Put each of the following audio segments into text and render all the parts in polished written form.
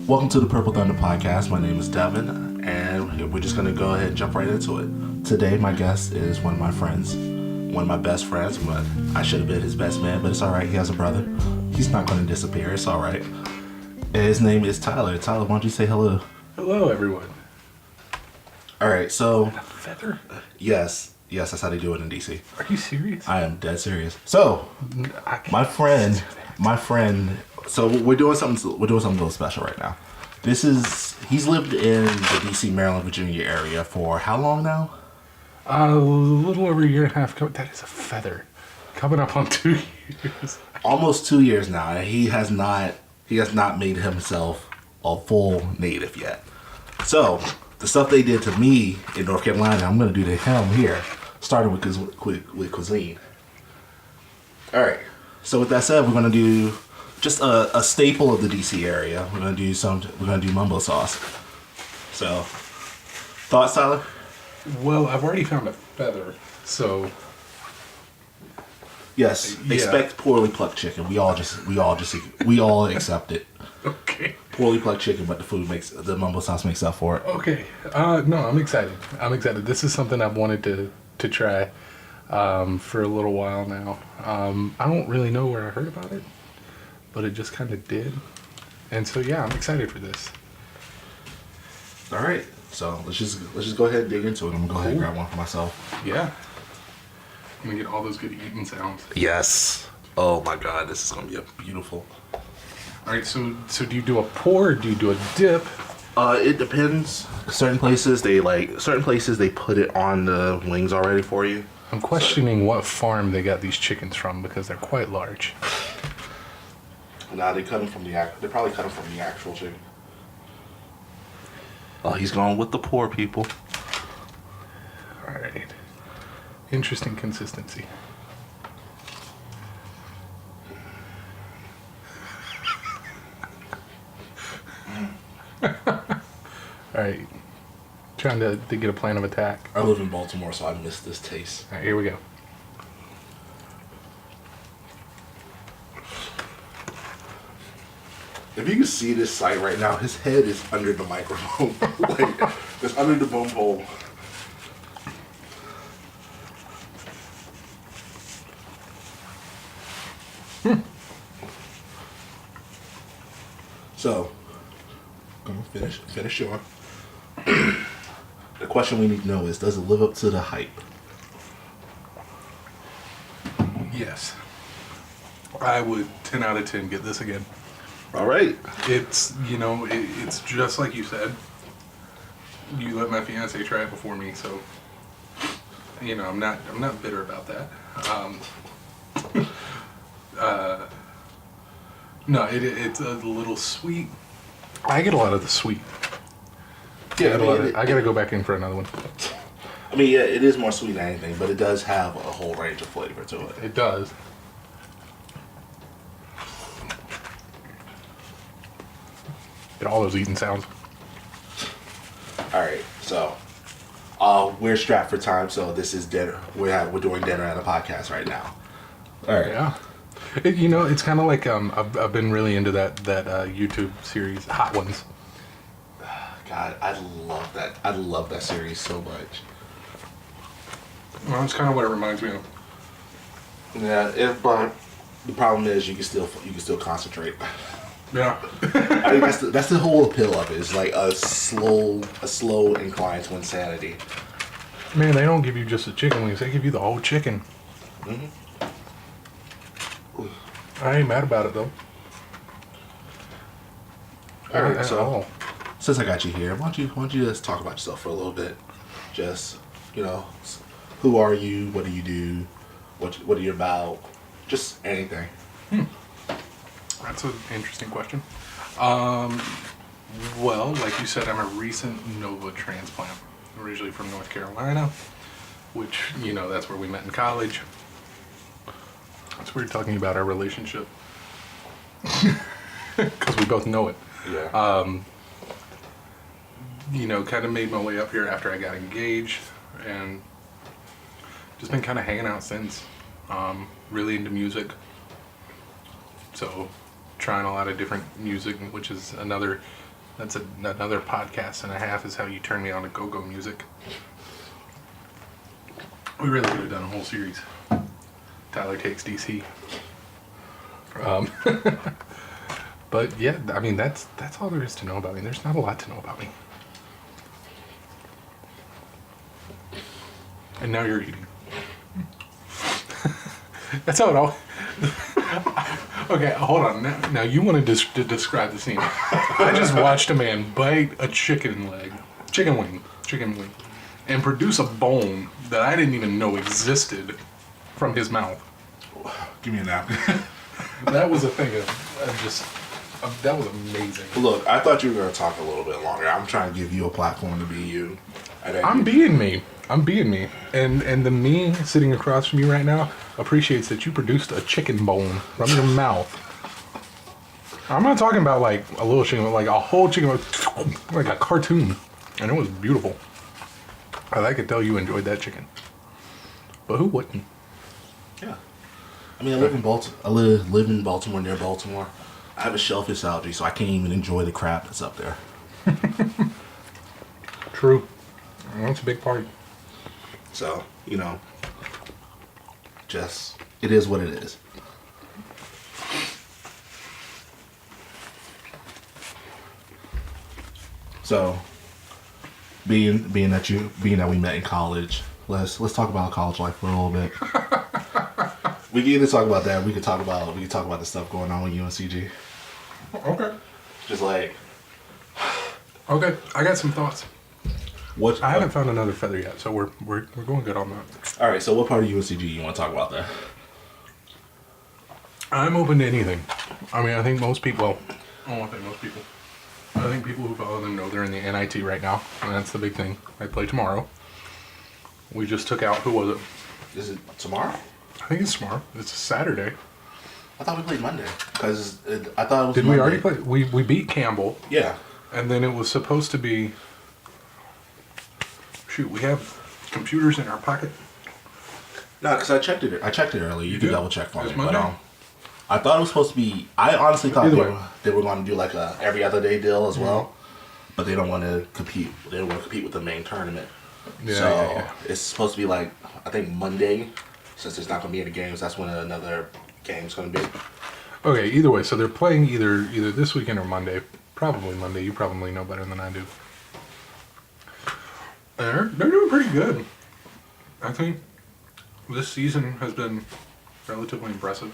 Welcome to the Purple Thunder Podcast. My name is Devin, and we're just going to go ahead and jump right into it. Today, my guest is one of my friends, one of my best friends, but I should have been his best man, but it's all right. He has a brother. He's not going to disappear. It's all right. And his name is Tyler. Tyler, why don't you say hello? Hello, everyone. All right, so... A feather? Yes, that's how they do it in DC. Are you serious? I am dead serious. So, my friend... So we're doing something a little special right now. He's lived in the DC, Maryland, Virginia area for how long now? A little over a year and a half. That is a feather. Coming up on 2 years. Almost 2 years now. And he has not made himself a full native yet. So the stuff they did to me in North Carolina, I'm going to do to him here, starting with cuisine. All right. So with that said, we're going to do just a staple of the DC area. We're going to do Mumbo Sauce. So, thoughts, Tyler? Well, I've already found a feather, so... Yes, expect poorly plucked chicken. We all accept it. Okay. Poorly plucked chicken, but the Mumbo Sauce makes up for it. Okay. No, I'm excited. This is something I've wanted to try for a little while now. I don't really know where I heard about it, but it just kind of did. And so, yeah, I'm excited for this. All right. So let's just go ahead and dig into it. I'm going to go ahead and grab one for myself. Yeah. I'm going to get all those good eating sounds. Yes. Oh, my God. This is going to be beautiful. All right. So do you do a pour or do you do a dip? It depends. Certain places they put it on the wings already for you. I'm questioning what farm they got these chickens from because they're quite large. Nah, they probably cut them from the actual chicken. Oh, he's going with the poor people. All right. Interesting consistency. All right. Trying to get a plan of attack. I live in Baltimore, so I miss this taste. All right, here we go. If you can see this sight right now, his head is under the microphone. Like, it's under the bone hole. So, I'm gonna finish your. The question we need to know is, does it live up to the hype? Yes. I would 10 out of 10 get this again. All right. It's, it's just like you said. You let my fiance try it before me, so, I'm not bitter about that. No, it's a little sweet. I get a lot of the sweet. Yeah, I gotta go back in for another one. I mean, yeah, it is more sweet than anything, but it does have a whole range of flavor to it. It does. Get all those eating sounds. All right, so we're strapped for time, so this is dinner. We're doing dinner at a podcast right now. All right. Yeah. It's kind of like I've been really into that YouTube series, Hot Ones. God, I love that. I love that series so much. Well, that's kind of what it reminds me of. Yeah, but the problem is you can still concentrate. Yeah. I think that's the whole appeal of it. It's like a slow incline to insanity. Man, they don't give you just the chicken wings; they give you the whole chicken. Mm-hmm. I ain't mad about it though. All right, so since I got you here, why don't you just talk about yourself for a little bit? Just who are you? What do you do? What are you about? Just anything. That's an interesting question. Well, like you said, I'm a recent Nova transplant. Originally from North Carolina, which, that's where we met in college. That's weird talking about our relationship. Because we both know it. Yeah. Kind of made my way up here after I got engaged. And just been kind of hanging out since. Really into music. So trying a lot of different music, which is another That's another podcast and a half is how you turn me on to go-go music. We really could have done a whole series. Tyler Takes DC. But yeah, I mean, that's all there is to know about me. There's not a lot to know about me. And now you're eating. That's how it all... Okay, hold on. Now you want to describe the scene. I just watched a man bite a chicken wing, and produce a bone that I didn't even know existed from his mouth. Give me a napkin. That was a thing that was amazing. Look, I thought you were going to talk a little bit longer. I'm trying to give you a platform to be you. I'm being me. And the me sitting across from you right now appreciates that you produced a chicken bone from your mouth. I'm not talking about like a little chicken, but like a whole chicken, like a cartoon. And it was beautiful. I could tell you enjoyed that chicken. But who wouldn't? Yeah. I mean, I live in Baltimore, near Baltimore. I have a shellfish allergy, so I can't even enjoy the crab that's up there. True. That's a big part. So, it is what it is. So, being that we met in college, let's talk about college life for a little bit. We can either talk about that. We could talk about the stuff going on with UNCG. Okay. Just like. Okay, I got some thoughts. I haven't found another feather yet, so we're going good on that. All right. So, what part of UNCG you want to talk about there? I'm open to anything. I mean, I think most people. Well, I won't say most people. I think people who follow them know they're in the NIT right now, and that's the big thing. I play tomorrow. We just took out. Who was it? Is it tomorrow? I think it's tomorrow. It's a Saturday. I thought we played Monday because I thought it was. Did Monday. we already play? We beat Campbell. Yeah. And then it was supposed to be. Shoot, we have computers in our pocket. No, because I checked it earlier. You can double check for me. It's Monday? But I thought it was supposed to be. I honestly thought Either they were going to do like a every other day deal as well, but they don't want to compete. They don't want to compete with the main tournament. Yeah, it's supposed to be like I think Monday, since there's not going to be any games. That's when another game's going to be. Okay, either way, so they're playing either this weekend or Monday. Probably Monday. You probably know better than I do. They're doing pretty good. I think this season has been relatively impressive.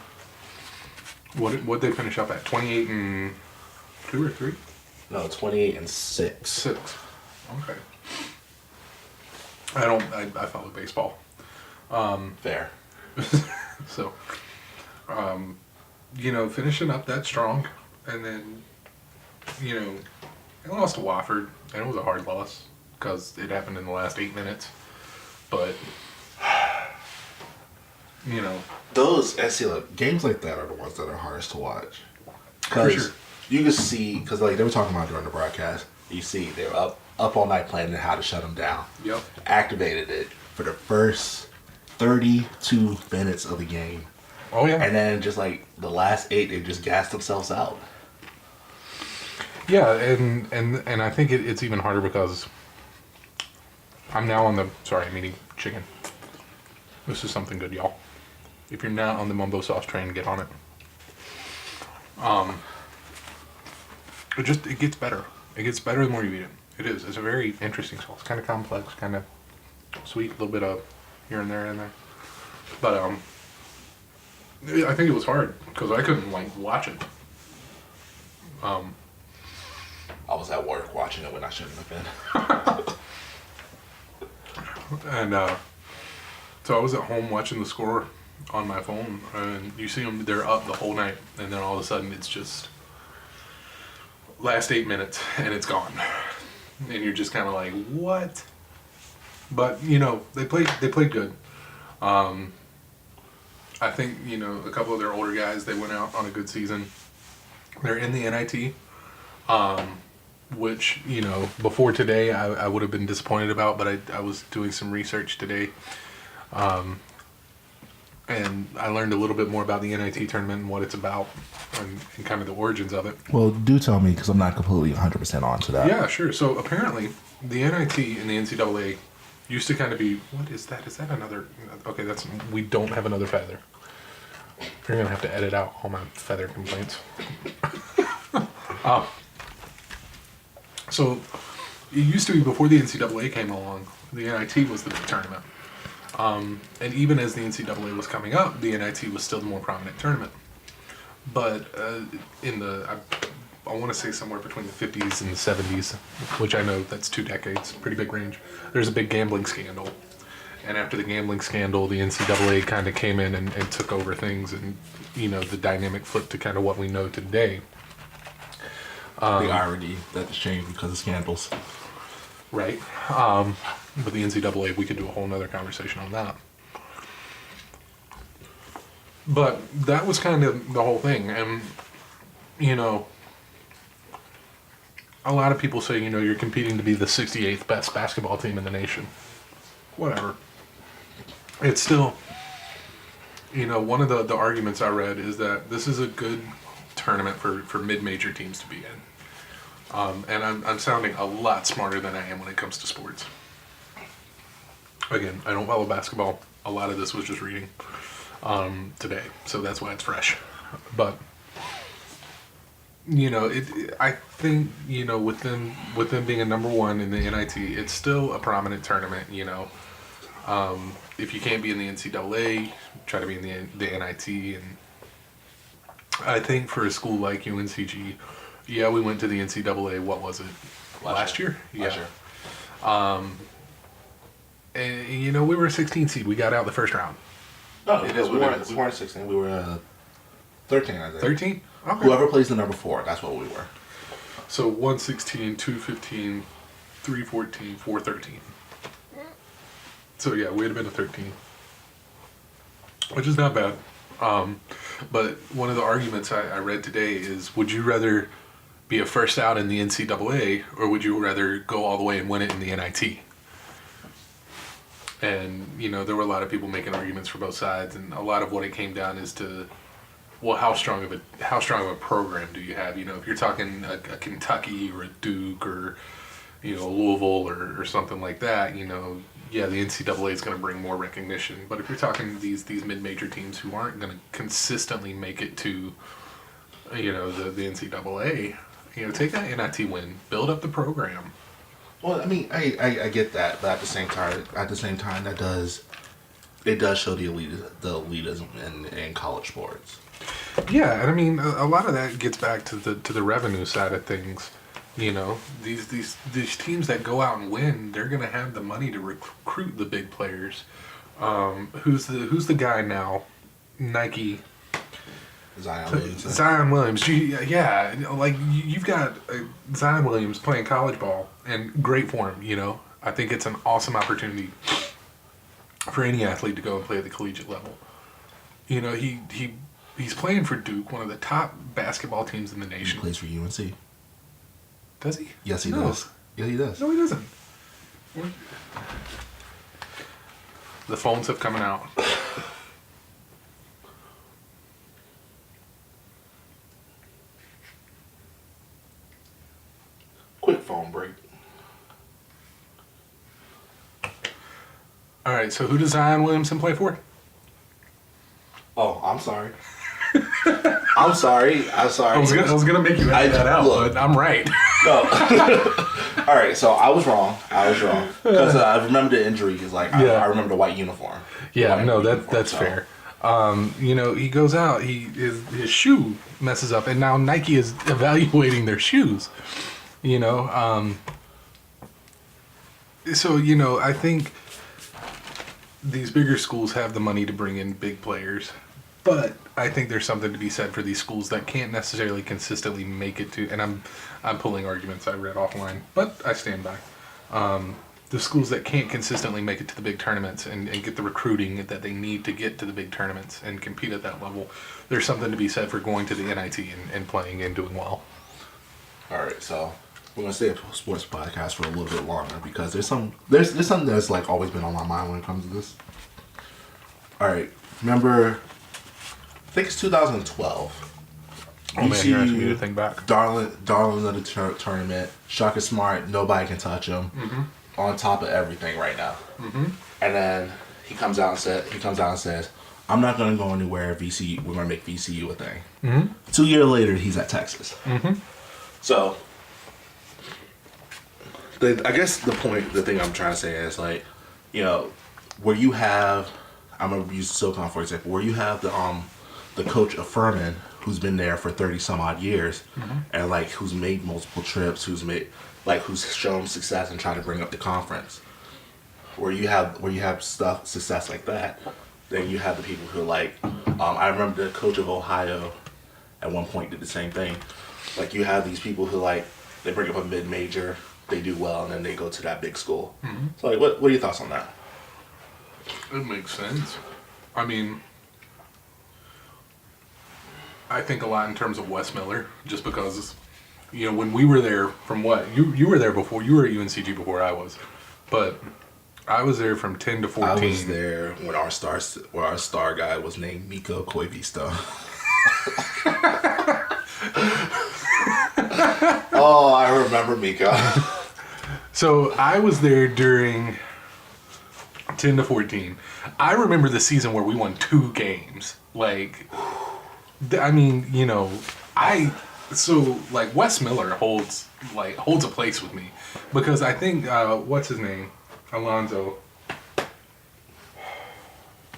What they finish up at? 28-2 or 3? No, 28-6. 6. Okay. I follow baseball. Fair. So, finishing up that strong, and then, they lost to Wofford, and it was a hard loss because it happened in the last 8 minutes. But, those games like that are the ones that are hardest to watch. Because you can see, because like they were talking about during the broadcast, you see they were up all night planning how to shut them down. Yep. Activated it for the first 32 minutes of the game. Oh yeah. And then just like the last 8, they just gassed themselves out. Yeah, and I think it's even harder because I'm now on the. Sorry, I'm eating chicken. This is something good, y'all. If you're not on the Mumbo Sauce train, get on it. It gets better. It gets better the more you eat it. It is. It's a very interesting sauce. Kind of complex, kind of sweet, a little bit of here and there in there. But I think it was hard because I couldn't watch it. I was at work watching it when I shouldn't have been. And so I was at home watching the score on my phone, and you see them, they're up the whole night, and then all of a sudden it's just last 8 minutes and it's gone. And you're just kind of like, what? But, they played good. I think, a couple of their older guys, they went out on a good season. They're in the NIT, which, before today I would have been disappointed about, but I was doing some research today. and I learned a little bit more about the NIT tournament and what it's about, and kind of the origins of it. Well, do tell me, because I'm not completely 100% on to that. Yeah, sure. So apparently, the NIT and the NCAA used to kind of be. What is that? Is that another? Okay, that's. We don't have another feather. You're gonna have to edit out all my feather complaints. So it used to be before the NCAA came along, the NIT was the big tournament. And even as the NCAA was coming up, the NIT was still the more prominent tournament. But in the, I want to say somewhere between the 50s and the 70s, which I know that's 2 decades, pretty big range, there's a big gambling scandal. And after the gambling scandal, the NCAA kind of came in and took over things, and, you know, the dynamic flipped to kind of what we know today. The irony that it's changed because of scandals. Right. But the NCAA, we could do a whole nother conversation on that. But that was kind of the whole thing. And, you know, a lot of people say, you know, you're competing to be the 68th best basketball team in the nation. Whatever. It's still, you know, one of the arguments I read is that this is a good tournament for mid-major teams to be in. And I'm sounding a lot smarter than I am when it comes to sports. Again, I don't follow basketball. A lot of this was just reading today, so that's why it's fresh. But, you know, I think, you know, with them being a number one in the NIT, it's still a prominent tournament, you know. If you can't be in the NCAA, try to be in the NIT. And I think for a school like UNCG, yeah, we went to the NCAA, what was it? Last year? Last Yeah. year. And, you know, we were a 16 seed. We got out the first round. No, It is we what it is. weren't 16. We were 13, I think. 13? Okay. Whoever plays the number 4, that's what we were. So 116, 215, 314, 413. So yeah, we'd have been a 13. Which is not bad. But one of the arguments I read today is, would you rather be a first out in the NCAA, or would you rather go all the way and win it in the NIT? And, you know, there were a lot of people making arguments for both sides, and a lot of what it came down is to, well, how strong of a program do you have? You know, if you're talking a Kentucky or a Duke or, you know, Louisville or something like that, you know, yeah, the NCAA is going to bring more recognition. But if you're talking these mid-major teams who aren't going to consistently make it to, you know, the NCAA, you know, take that NIT win, build up the program. Well, I mean, I get that, but at the same time, it does show the elitism in college sports. Yeah, and I mean, a lot of that gets back to the revenue side of things. You know, these teams that go out and win, they're gonna have the money to recruit the big players. Who's the guy now? Nike. Zion Williams. Yeah, like you've got Zion Williams playing college ball and great form. You know, I think it's an awesome opportunity for any athlete to go and play at the collegiate level. You know, he's playing for Duke, one of the top basketball teams in the nation. He plays for UNC. Does he? Yes, he does. Yeah, he does. No, he doesn't. The phones have coming out. Quick phone break. All right, so who does Zion Williamson play for? Oh, I'm sorry. I'm sorry. I was gonna make you edit that out, but I'm right. No. All right, so I was wrong because I remember the injury. Is like I remember the white uniform. Yeah, no, that's fair. You know, he goes out, his shoe messes up, and now Nike is evaluating their shoes. You know, so you know, I think these bigger schools have the money to bring in big players. But I think there's something to be said for these schools that can't necessarily consistently make it to, and I'm pulling arguments I read offline, but I stand by. The schools that can't consistently make it to the big tournaments and get the recruiting that they need to get to the big tournaments and compete at that level, there's something to be said for going to the NIT and playing and doing well. All right, so we're gonna stay a sports podcast for a little bit longer because there's something that's like always been on my mind when it comes to this. All right. remember, I think it's 2012. Oh man, you're asking me to think back. Darling of the tournament. Shaka Smart, nobody can touch him. Mm-hmm. On top of everything right now. Mm-hmm. And then he comes out and says, "I'm not going to go anywhere. VCU, we're going to make VCU a thing." Mm-hmm. 2 years later, he's at Texas. Mm-hmm. So, I guess the thing I'm trying to say is like, you know, where you have, I'm going to use SoCon for example, where you have the coach of Furman, who's been there for 30 some odd years, mm-hmm. and like who's made multiple trips, who's shown success and trying to bring up the conference. Where you have success like that, then you have the people who like, I remember the coach of Ohio at one point did the same thing. Like you have these people who like, they bring up a mid-major, they do well, and then they go to that big school. Mm-hmm. So like, what are your thoughts on that? It makes sense. I mean, I think a lot in terms of Wes Miller, just because, you know, when we were there, from what you were there before, you were at UNCG before I was, but I was there from 10 to 14. I was there when our star guy was named Miko Koivisto. Oh, I remember Miko. So I was there during 10 to 14. I remember the season where we won 2 games. Like, I mean, you know, Wes Miller holds a place with me because I think what's his name, Alonzo.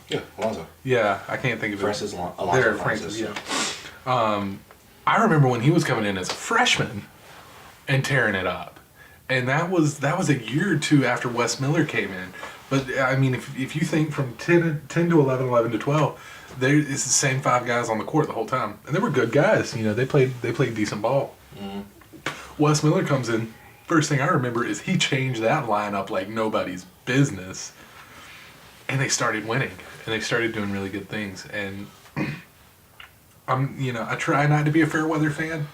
Yeah, Alonzo. Yeah, I can't think of it. Francis. Yeah. I remember when he was coming in as a freshman and tearing it up, and that was a year or two after Wes Miller came in. But I mean, if you think from 10 to 11, 11 to 12, it's the same 5 guys on the court the whole time, and they were good guys. You know, they played decent ball. Mm. Wes Miller comes in. First thing I remember is he changed that lineup like nobody's business, and they started winning, and they started doing really good things. And I try not to be a fair weather fan,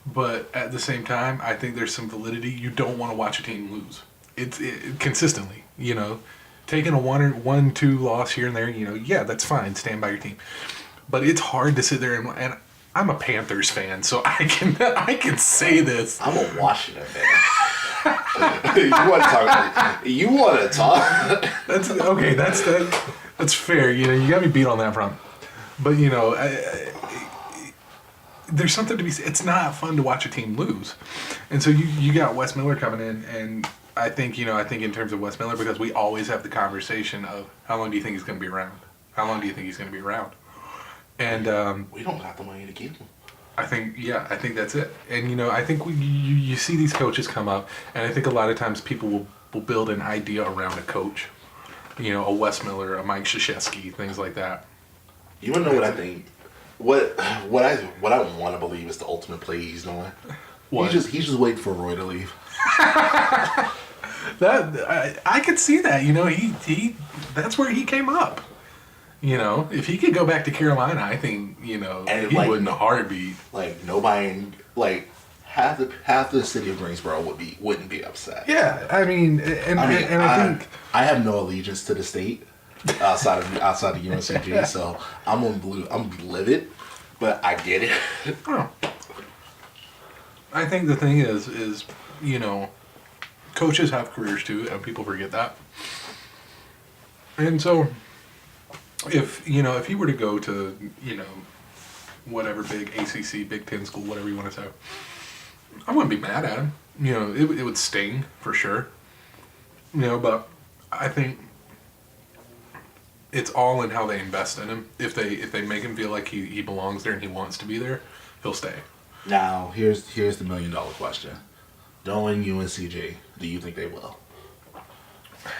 but at the same time, I think there's some validity. You don't want to watch a team lose. It's consistently, you know, taking a 1-2 loss here and there, you know, yeah, that's fine. Stand by your team. But it's hard to sit there and I'm a Panthers fan, so I can say this. I'm a Washington fan. You want to talk? That's okay. That's fair. You know, you got me beat on that front. But you know, there's something to be. It's not fun to watch a team lose, and so you got Wes Miller coming in, and I think in terms of Wes Miller, because we always have the conversation of how long do you think he's going to be around? How long do you think he's going to be around? And we don't have the money to keep him. I think that's it. And you know, I think you see these coaches come up, and I think a lot of times people will build an idea around a coach. You know, a Wes Miller, a Mike Krzyzewski, things like that. You want to know what I think? What I want to believe is the ultimate play he's doing. What? He's just waiting for Roy to leave. I could see that. You know, he that's where he came up. You know, if he could go back to Carolina, I think, you know, he wouldn't a heartbeat. Like nobody, like half the city of Greensboro wouldn't be upset. Yeah, I mean, I think I have no allegiance to the state outside of UNCG, so I'm on blue. I'm livid, but I get it. Oh. I think the thing is you know, coaches have careers too, and people forget that. And so, if he were to go to, you know, whatever big ACC, Big Ten school, whatever you want to say, I wouldn't be mad at him. You know, it would sting for sure. You know, but I think it's all in how they invest in him. If they make him feel like he belongs there and he wants to be there, he'll stay. Now, here's the $1 million question. Knowing UNCG, do you think they will?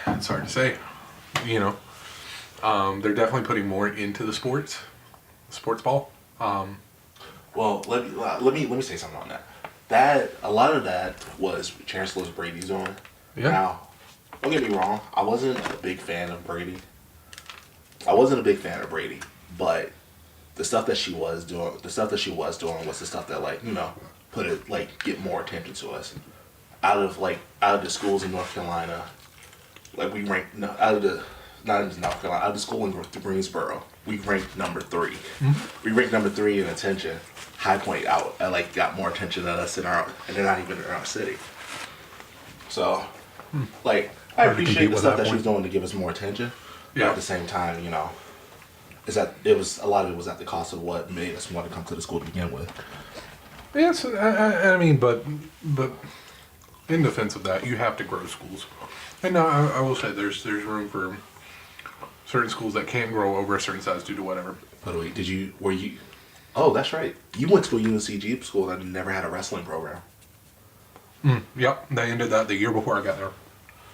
It's hard to say. You know, they're definitely putting more into the sports ball. Well, let me say something on that. That a lot of that was Chancellor Brady's doing. Yeah. Now, don't get me wrong. I wasn't a big fan of Brady, but the stuff that she was doing was the stuff that, like, you know, put it, like, get more attention to us. Out of the schools in North Carolina, like, we ranked out of the not in North Carolina. I went to school in Greensboro. We ranked number 3. We ranked number 3 in attention. High Point got more attention than us and they're not even in our city. So, I appreciate the stuff that she was doing to give us more attention. But at the same time, a lot of it was at the cost of what made us want to come to the school to begin with. Yes, I mean, but in defense of that, you have to grow schools. And I will say there's room for certain schools that can't grow over a certain size due to whatever. By the way, oh, that's right. You went to a UNCG school that never had a wrestling program. Yep, they ended that the year before I got there.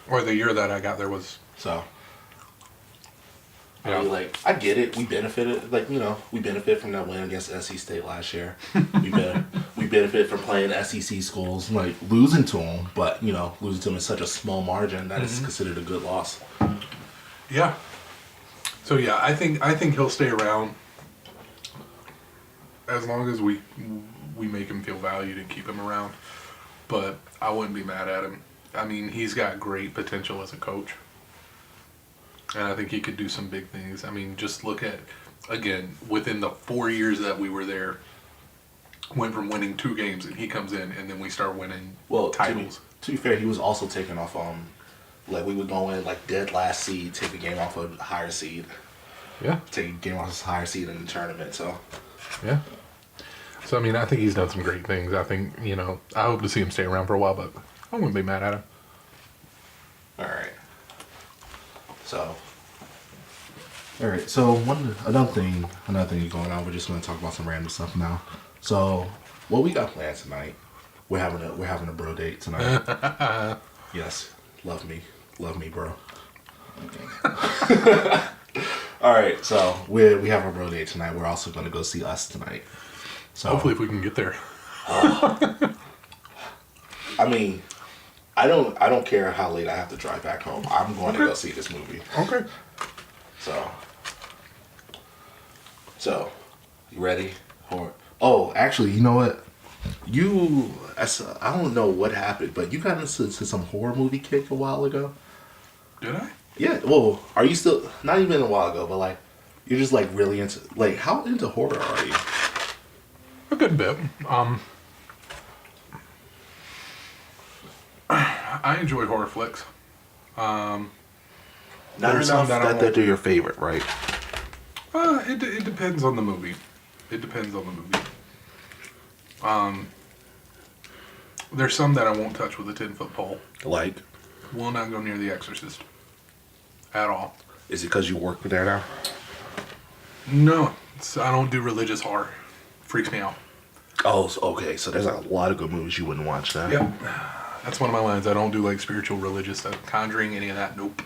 Or the year that I got there was... So... Yeah. I mean, I get it. We benefited, we benefit from that win against NC State last year. We benefit from playing SEC schools, losing to them, but, losing to them in such a small margin that it's considered a good loss. Yeah. So, yeah, I think he'll stay around as long as we make him feel valued and keep him around. But I wouldn't be mad at him. I mean, he's got great potential as a coach. And I think he could do some big things. I mean, just look at, again, within the 4 years that we were there, went from winning 2 games, and he comes in, and then we start winning titles. To be fair, he was also taking off, we would go in, dead last seed, take a game off a higher seed. Yeah. Take a game off a higher seed in the tournament, so. Yeah. So, I mean, I think he's done some great things. I think, I hope to see him stay around for a while, but I wouldn't be mad at him. All right. So another thing going on. We're just going to talk about some random stuff now. So, what we got planned tonight? We're having a bro date tonight. Yes, love me, bro. All right, so we have a bro date tonight. We're also going to go see Us tonight. So hopefully, if we can get there. I mean, I don't care how late I have to drive back home. I'm going to go see this movie. Okay. So, you ready? Oh, actually, you know what? I don't know what happened, but you got into some horror movie kick a while ago. Did I? Yeah. Well, are you still, not even a while ago, but you're just really into, how into horror are you? A good bit. I enjoy horror flicks. Not enough that they're your favorite, right? It depends on the movie. There's some that I won't touch with a 10-foot pole. Will not go near The Exorcist. At all. Is it because you work there now? No. I don't do religious horror. Freaks me out. Oh, okay. So there's a lot of good movies you wouldn't watch then. Yep. That's one of my lines. I don't do spiritual, religious stuff. Conjuring, any of that. Nope.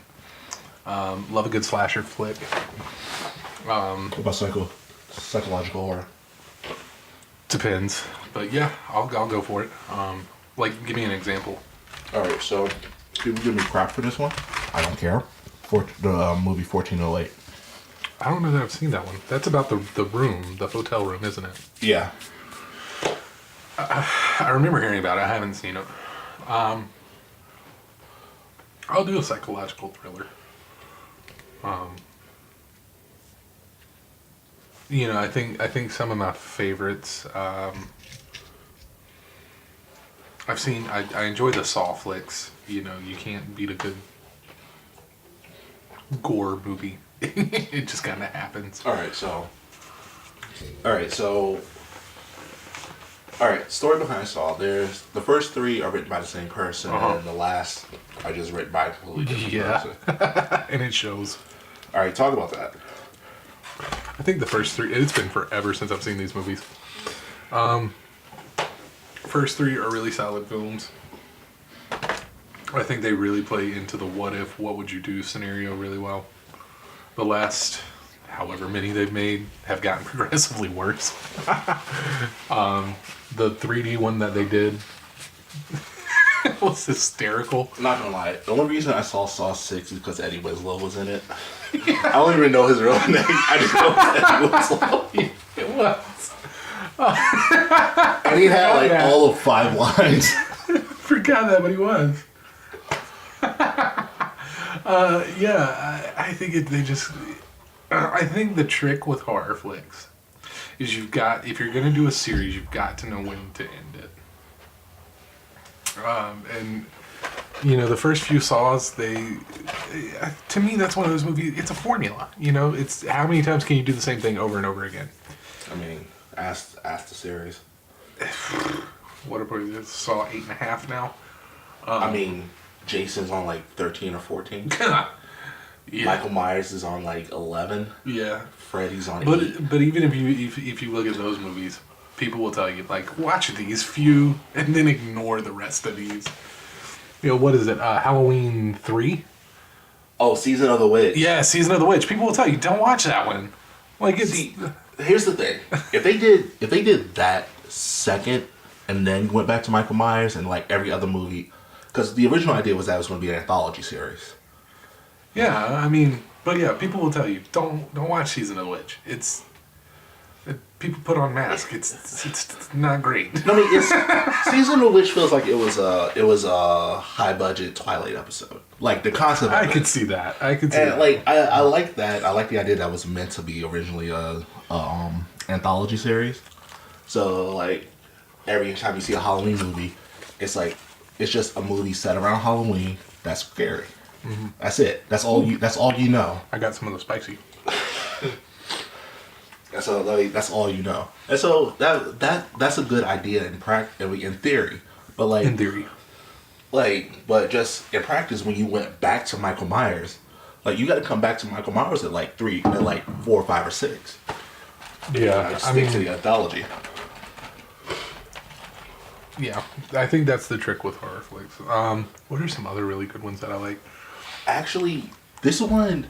Love a good slasher flick. What about psychological horror? Depends. But yeah, I'll go for it. Give me an example. All right, so people give me crap for this one. I don't care. For the movie 1408. I don't know that I've seen that one. That's about the room, the hotel room, isn't it? Yeah. I remember hearing about it. I haven't seen it. I'll do a psychological thriller. I think some of my favorites. I've seen. I enjoy the Saw flicks. You can't beat a good gore movie. It just kind of happens. All right. Story behind Saw. There's the first 3 are written by the same person, and the last are just written by a completely different person. And it shows. All right, talk about that. I think the first 3. It's been forever since I've seen these movies. First 3 are really solid films. I think they really play into the what if, what would you do scenario really well. The last, however many they've made, have gotten progressively worse. The 3D one that they did was hysterical. I'm not gonna lie. The only reason I saw Saw 6 is because Eddie Winslow was in it. I don't even know his real name. I just know Eddie Winslow. It was. And he had all of 5 lines. Forgot that, but he was. Yeah, I think they just. I think the trick with horror flicks is if you're gonna do a series, you've got to know when to end it. And the first few Saws, to me, that's one of those movies. It's a formula. It's how many times can you do the same thing over and over again? I mean, ask the series. What are we? Saw 8.5 now. I mean, Jason's on like 13 or 14. Yeah. Michael Myers is on like 11. Yeah. Freddy's on 8. But even if you look at those movies, people will tell you like watch these few and then ignore the rest of these. What is it? Halloween 3? Oh, Season of the Witch. Yeah, Season of the Witch. People will tell you don't watch that one. Like here's the thing: if they did that second and then went back to Michael Myers and like every other movie, because the original idea was that it was going to be an anthology series. Yeah, I mean, but yeah, people will tell you don't watch Season of the Witch. People put on masks. It's not great. I mean, Season of the Witch feels like it was a high budget Twilight episode. Like the concept. I could see that. And like I like that. I like the idea that was meant to be originally a anthology series. So like every time you see a Halloween movie, it's just a movie set around Halloween that's scary. Mm-hmm. That's it. That's all you know. I got some of the spicy. So that's all you know. And so that's a good idea in theory. But like in theory. But just in practice, when you went back to Michael Myers, like you got to come back to Michael Myers at like 4 or 5 or 6. Yeah, stick to the anthology. Yeah, I think that's the trick with horror flicks. What are some other really good ones that I like? Actually, this one.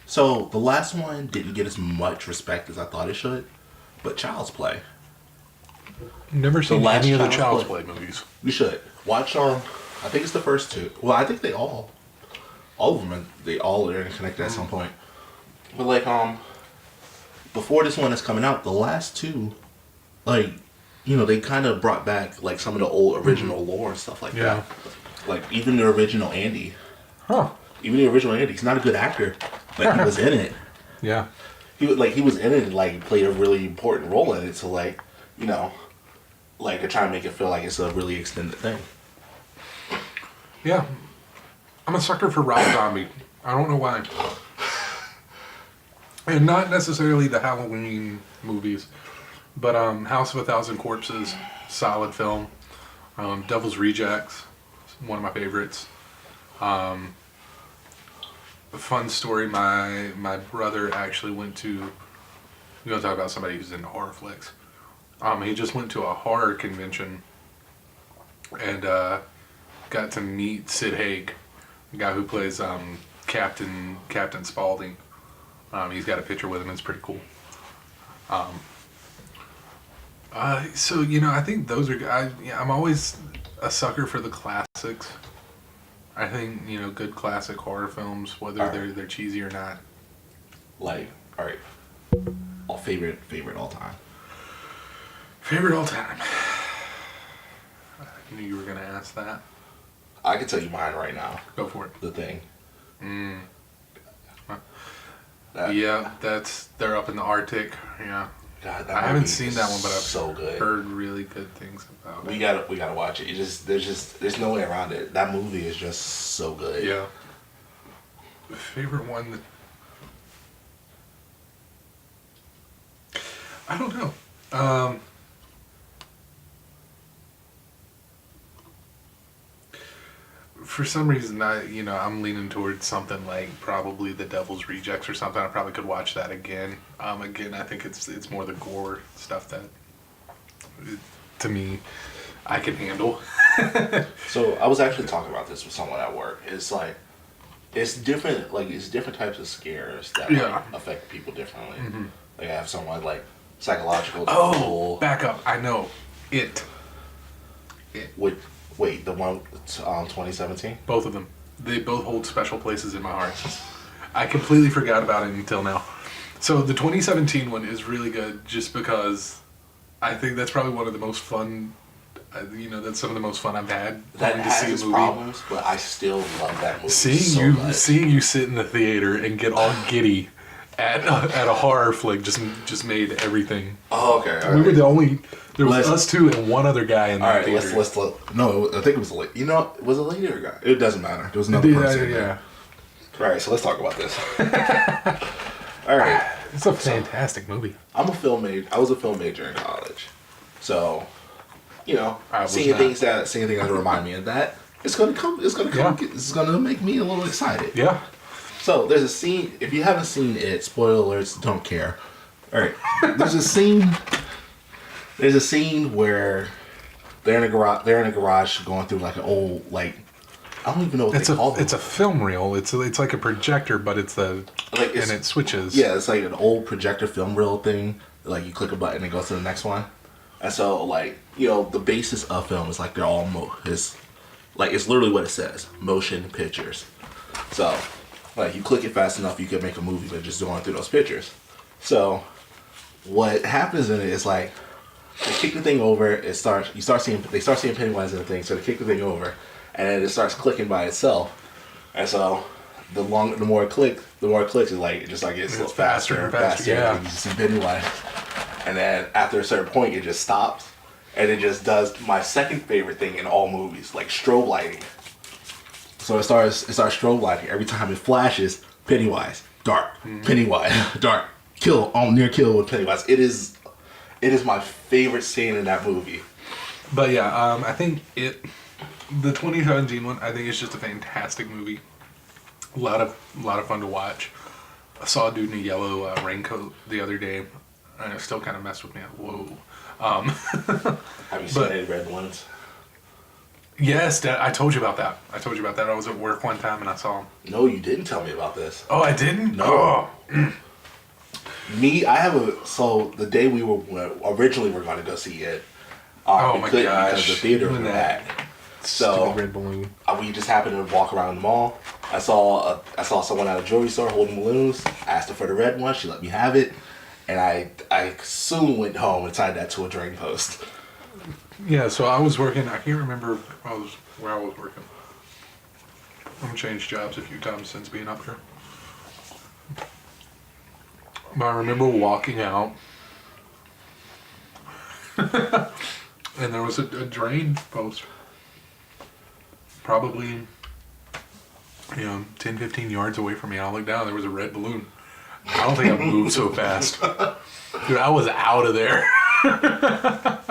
So the last one didn't get as much respect as I thought it should, but Child's Play. Never seen any of the Child's Play movies. You should watch. I think it's the first 2. Well, I think all of them. They all are interconnected at some point. But like before this one is coming out, the last 2, like they kind of brought back like some of the old original lore and stuff like that. Like even the original Andy. Huh. Even the original Andy. He's not a good actor, but he was in it. Yeah. He was in it and like played a really important role in it. So like like they're trying to make it feel like it's a really extended thing. Yeah. I'm a sucker for Rob Zombie. I don't know why. And not necessarily the Halloween movies, but House of a Thousand Corpses, solid film. Devil's Rejects, one of my favorites. A fun story, my brother actually went to, you want to talk about somebody who's into horror flicks. He just went to a horror convention and got to meet Sid Haig, the guy who plays Captain Spaulding. He's got a picture with him. It's pretty cool. So I think those are. I'm always a sucker for the classics. I think good classic horror films, whether they're cheesy or not. Like, all right, favorite all time. Favorite all time. I knew you were gonna ask that. I can tell you mine right now. Go for it. The Thing. Yeah, they're up in the Arctic. Yeah. God, I haven't seen that one, but I've so good. Heard really good things about it. We gotta watch it. There's no way around it. That movie is just so good. Yeah. Favorite one that I don't know. For some reason, I'm leaning towards something like probably The Devil's Rejects or something. I probably could watch that again. Again, I think it's more the gore stuff that, to me, I can handle. So I was actually talking about this with someone at work. It's like, it's different types of scares that affect people differently. Mm-hmm. Like I have someone like psychological. Oh, back up! I know it. Wait, the one 2017? Both of them. They both hold special places in my heart. I completely forgot about it until now. So the 2017 one is really good just because I think that's probably one of the most fun That's some of the most fun I've had That going to has see a its movie. problems, but I still love that movie Seeing you sit in the theater and get all giddy at a horror flick just made everything. Oh, okay. We were the only. There was us two and one other guy in that theater. Let's no, I think it was a lady. Was it a lady or a guy? It doesn't matter. There was another person. Yeah. All right, so let's talk about this. All right. It's a fantastic movie. I was a film major in college, so seeing things that remind me of that, it's gonna make me a little excited. Yeah. So there's a scene. If you haven't seen it, spoiler alerts, don't care. All right. There's a scene where they're in a garage going through like an old I don't even know what they call it. It's a film reel. It's like a projector, but and it switches. Yeah, it's like an old projector film reel thing. Like you click a button and it goes to the next one. And so the basis of film is like they're all it's literally what it says, motion pictures. So you click it fast enough, you can make a movie by just going through those pictures. So what happens in it is they kick the thing over. They start seeing Pennywise in the thing. So they kick the thing over, and then it starts clicking by itself. And so the more it clicks, it gets faster and faster. Yeah. And you see Pennywise, and then after a certain point, it just stops, and it just does my second favorite thing in all movies, like strobe lighting. So it starts strobe lighting every time it flashes. Pennywise, dark. Pennywise, dark. Kill, near kill with Pennywise. It is my favorite scene in that movie. But yeah, I think the 2017 one, I think it's just a fantastic movie. A lot of fun to watch. I saw a dude in a yellow raincoat the other day, and it still kind of messed with me. Whoa. Have you seen any red ones? Yes, Dad, I told you about that. I was at work one time and I saw him. No, you didn't tell me about this. Oh, I didn't? No. Oh. So the day we were originally going to go see it, oh my gosh, because the theater was bad. So red balloon. We just happened to walk around the mall. I saw someone at a jewelry store holding balloons. I asked her for the red one. She let me have it, and I soon went home and tied that to a drain post. Yeah, so I was working. I can't remember where I was working. I've changed jobs a few times since being up here. But I remember walking out, and there was a drain post. Probably, 10, 15 yards away from me. I looked down, there was a red balloon. I don't think I moved so fast. Dude, I was out of there.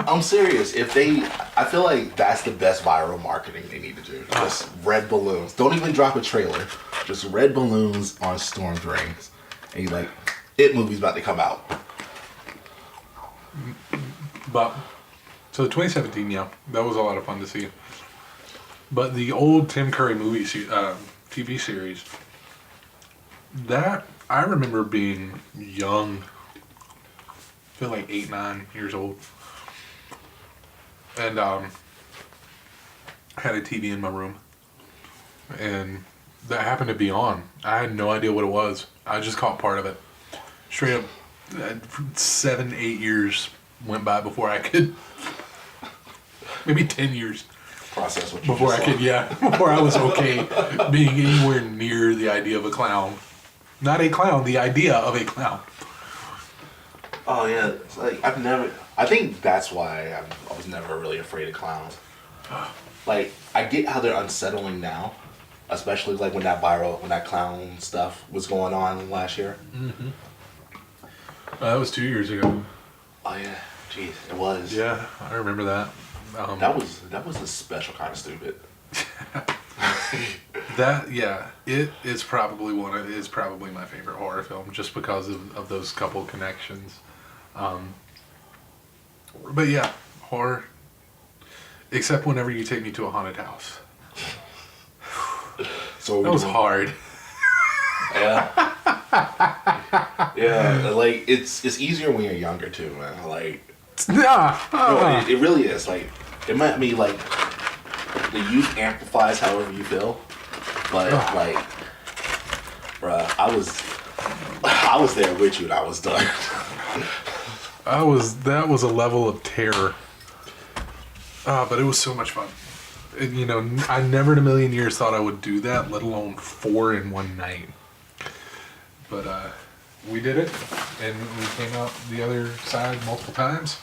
I'm serious. I feel like that's the best viral marketing they need to do. Just red balloons. Don't even drop a trailer. Just red balloons on storm drains. And you're like, It movie's about to come out. But, so the 2017, yeah, that was a lot of fun to see. But the old Tim Curry movie TV series, that, I remember being young. I feel like 8, 9 years old. And I had a TV in my room. And that happened to be on. I had no idea what it was. I just caught part of it. Straight up, 7, 8 years went by before I could. Maybe 10 years. Process what you before I could, before I was okay being anywhere near the idea of a clown. Not a clown, the idea of a clown. Oh yeah, it's like I think that's why I was never really afraid of clowns. Like, I get how they're unsettling now, especially like when that clown stuff was going on last year. Mm-hmm. That was 2 years ago. Oh yeah, jeez, it was. Yeah, I remember that. That was a special kind of stupid. It is probably my favorite horror film just because of those couple connections. But yeah, horror. Except whenever you take me to a haunted house. So that was hard. Yeah. Yeah, like it's easier when you're younger too, man. Like it really is. Like it might be like the youth amplifies however you feel, but like, bruh, I was there with you and I was done. That was a level of terror. But it was so much fun. And, you know, I never in a million years thought I would do that, let alone 4 in one night. But we did it, and we came out the other side multiple times.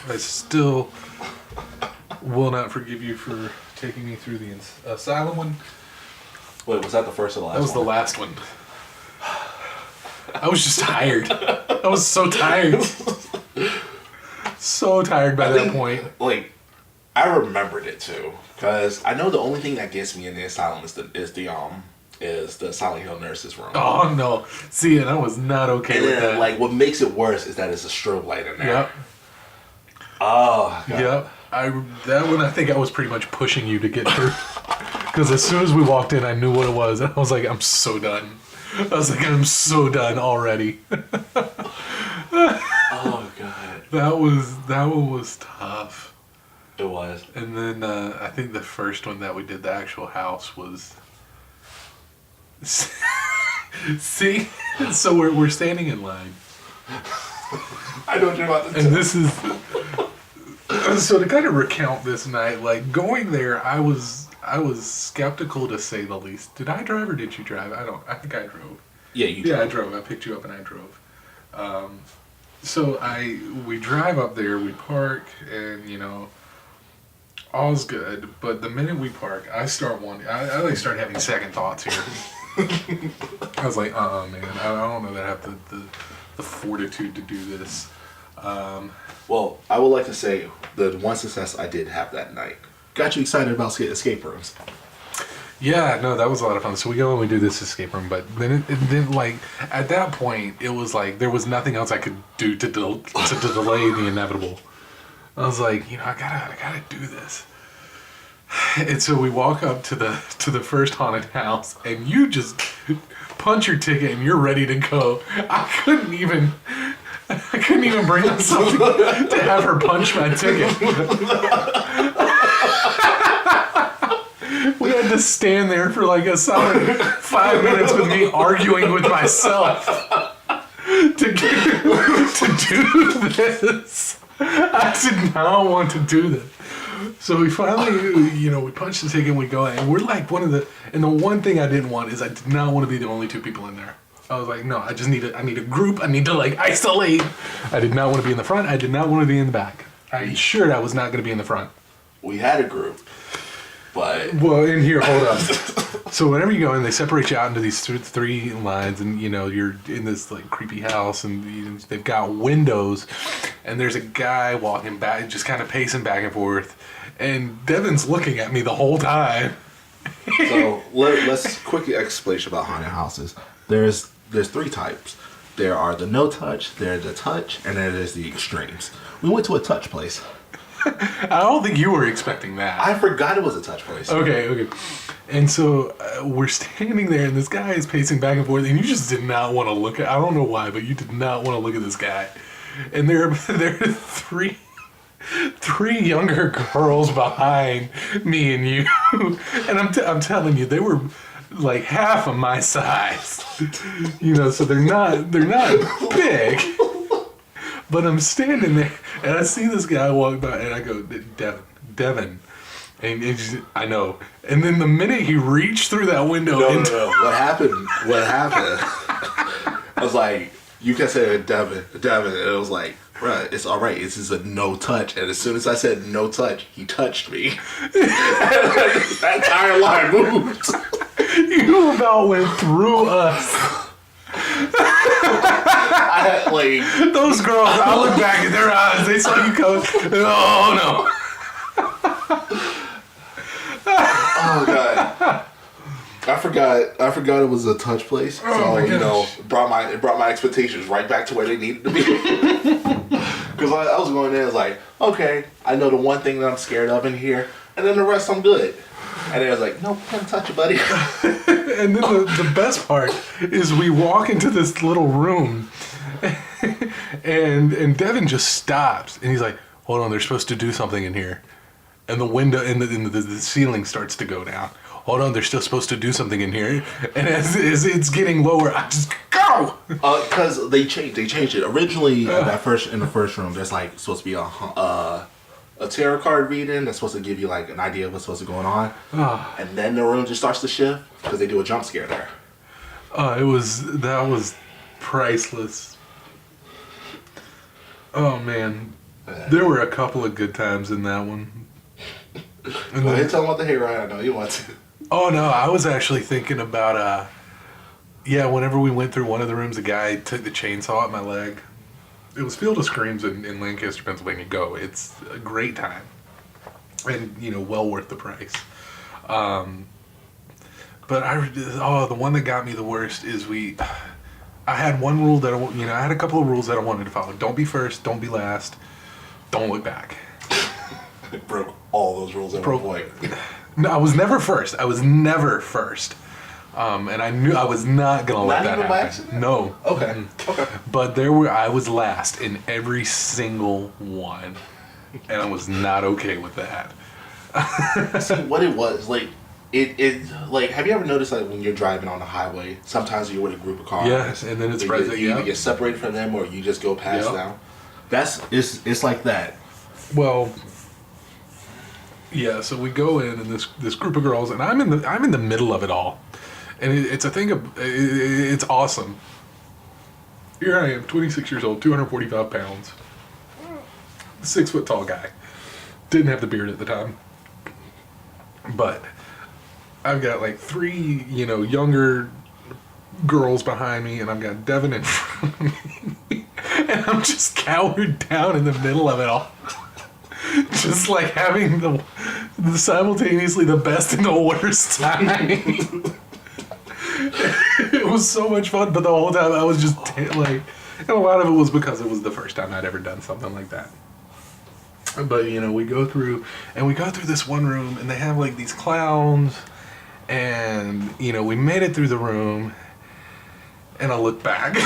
I still will not forgive you for taking me through the asylum one. Wait, was that the first or the last one? That was the last one. I was just tired. I was so tired. So tired by that point. Like, I remembered it too, because I know the only thing that gets me in the asylum is the Silent Hill nurse's room. Oh no! See, and I was not okay and with then, that. like, what makes it worse is that it's a strobe light in there. Yep. Oh. God. Yep. That one I think I was pretty much pushing you to get through, because as soon as we walked in, I knew what it was, and I was like, I'm so done. I was like, I'm so done already. Oh God. That one was tough. It was. And then I think the first one that we did, the actual house, was. See, so we're standing in line. I know what you're about to And this is so to kind of recount this night. Like going there, I was skeptical to say the least. Did I drive or did you drive? I think I drove. Yeah, you. Yeah, I drove. I picked you up and I drove. So we drive up there, we park, and you know, all's good. But the minute we park, I start like start having second thoughts here. I was like, man, I don't know that I have the fortitude to do this. Well, I would like to say the one success I did have that night got you excited about escape rooms. Yeah, no, that was a lot of fun. So we go and we do this escape room, but then then like at that point it was like there was nothing else I could do to delay the inevitable. I was like, you know, I gotta do this. And so we walk up to the first haunted house, and you just punch your ticket, and you're ready to go. I couldn't even bring myself to have her punch my ticket. We had to stand there for like a solid 5 minutes with me arguing with myself to do this. I did not want to do this. So we finally, you know, we punched the ticket and we go, and we're like and the one thing I didn't want is I did not want to be the only 2 people in there. I was like, no, I need a group. I need to like isolate. I did not want to be in the front. I did not want to be in the back. I ensured I was not going to be in the front. We had a group, but well, in here, hold on. So whenever you go in, they separate you out into these 3 lines, and you know you're in this like creepy house, and they've got windows, and there's a guy walking back, just kind of pacing back and forth, and Devin's looking at me the whole time. So let's quickly explain about haunted houses. There's 3 types. There are the no touch, there's the touch, and then there's the extremes. We went to a touch place. I don't think you were expecting that. I forgot it was a touch place. Okay. And so we're standing there, and this guy is pacing back and forth, and you just did not want to look at. I don't know why, but you did not want to look at this guy. And there are 3 younger girls behind me and you, and I'm telling you, they were like half of my size. You know, so they're not big. But I'm standing there, and I see this guy walk by, and I go, Devin. And I know. And then the minute he reached through that window... No. What happened? I was like, you can say Devin. And it was like, bruh, it's all right. This is a no touch. And as soon as I said no touch, he touched me. That entire line moved. You about went through us. I had, like... Those girls, I look back at their eyes. They saw you come. Oh, no. Oh, God. I forgot it was a touch place. So, you know, it brought my expectations right back to where they needed to be. Because I was going there, I was like, okay, I know the one thing that I'm scared of in here, and then the rest I'm good. And then I was like, no, can't touch it, buddy. And then the best part is we walk into this little room, and Devin just stops, and he's like, hold on, they're supposed to do something in here. And the window and the ceiling starts to go down. Hold on, they're still supposed to do something in here. And as it's getting lower, I just go. Because they changed it originally in the first room. There's like supposed to be a a tarot card reading that's supposed to give you like an idea of what's supposed to be going on, and then the room just starts to shift because they do a jump scare there. That was priceless. Oh man, there were a couple of good times in that one. And go ahead, tell them about the hayride. I know you want to. Oh no, I was actually thinking about whenever we went through one of the rooms, a guy took the chainsaw at my leg. It was Field of Screams in Lancaster, Pennsylvania. Go, it's a great time, and well worth the price. But the one that got me the worst is I had one rule that I had a couple of rules that I wanted to follow. Don't be first, don't be last, don't look back. Broke all those rules at one point. No, I was never first. And I knew I was not gonna let that happen. No. Okay. Okay. But I was last in every single one, and I was not okay with that. See, what it was like. It like, have you ever noticed like when you're driving on the highway, sometimes you're with a group of cars. Yes, and then it's you either get separated from them or you just go past them. It's like that. Well, yeah. So we go in, and this group of girls, and I'm in the middle of it all, and it's a thing of it's awesome. Here I am, 26 years old, 245 pounds, 6 foot tall guy. Didn't have the beard at the time, but I've got like 3, younger girls behind me, and I've got Devin in front of me, and I'm just cowered down in the middle of it all, just like having the simultaneously the best and the worst time. It was so much fun, but the whole time I was just and a lot of it was because it was the first time I'd ever done something like that. But we go through this one room, and they have like these clowns. And, we made it through the room, and I look back,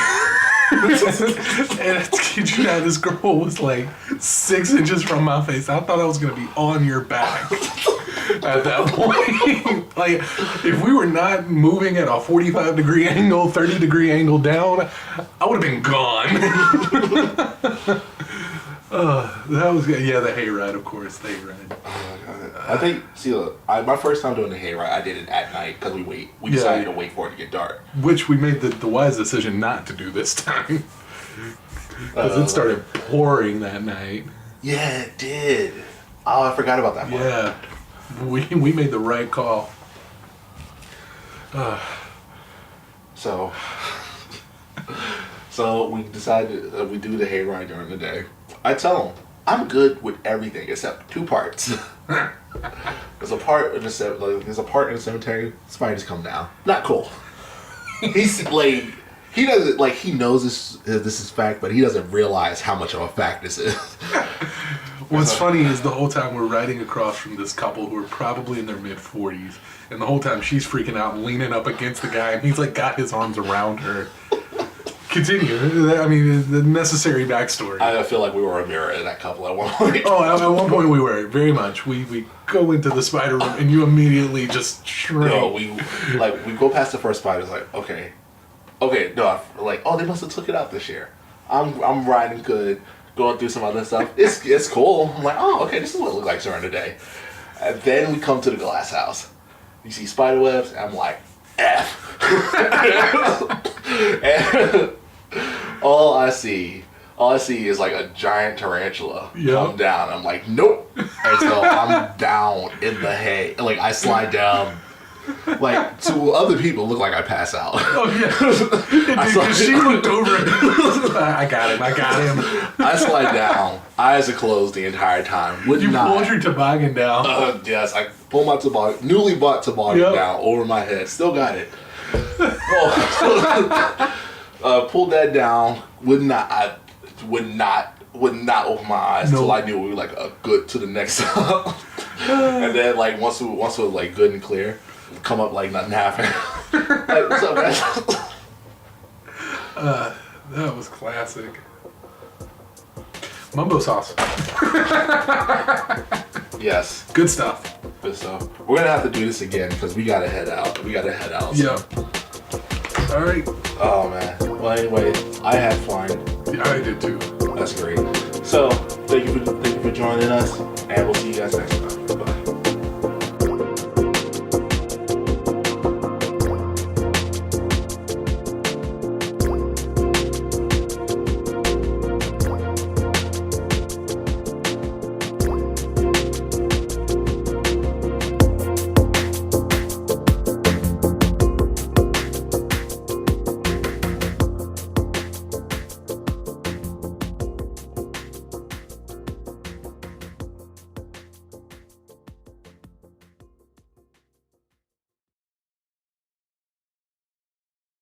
and kid you not, this girl was like 6 inches from my face. I thought I was going to be on your back at that point. Like, if we were not moving at a 45-degree angle, 30-degree angle down, I would have been gone. That was good. Yeah, the hayride, of course, the hayride. I think, my first time doing the hayride, I did it at night because we decided to wait for it to get dark. Which we made the wise decision not to do this time. Because it started pouring that night. Yeah, it did. Oh, I forgot about that part. Yeah. We made the right call. So we decided we do the hayride during the day. I tell them, I'm good with everything except 2 parts. There's a part in the cemetery. Spiders come down. Not cool. He's like, he doesn't like. He knows this is fact, but he doesn't realize how much of a fact this is. What's funny is the whole time we're riding across from this couple who are probably in their mid-40s, and the whole time she's freaking out, leaning up against the guy, and he's like got his arms around her. Continue. I mean, the necessary backstory. I feel like we were a mirror in that couple at one point. Oh, at one point we were, very much. We go into the spider room, and you immediately just shrink. No, we go past the first spider. It's like, okay, no, like, oh, they must have took it out this year. I'm riding good, going through some other stuff. It's cool. I'm like, oh, okay, this is what it looks like during the day. And then we come to the glass house. You see spider webs, and I'm like, F. And all I see is like a giant tarantula come down. I'm like, nope. And so I'm down in the hay. Like, I slide down. Like, to other people, look like I pass out. Oh, yeah. She looked over and I got him. I slide down. Eyes are closed the entire time. Pulled your toboggan down. Yes, I pulled my toboggan, newly bought toboggan down over my head. Still got it. Pulled that down. Would not open my eyes until I knew we were like a good to the next stop. And then like once we were like good and clear, come up like nothing happened. Like, what's up, man? That was classic. Mumbo Sauce. Yes. Good stuff. Good stuff. We're gonna have to do this again because we gotta head out. Yeah. All right. Oh man. Well, anyway, I had fun. Yeah, I did too. That's great. So Thank you for joining us, and we'll see you guys next time.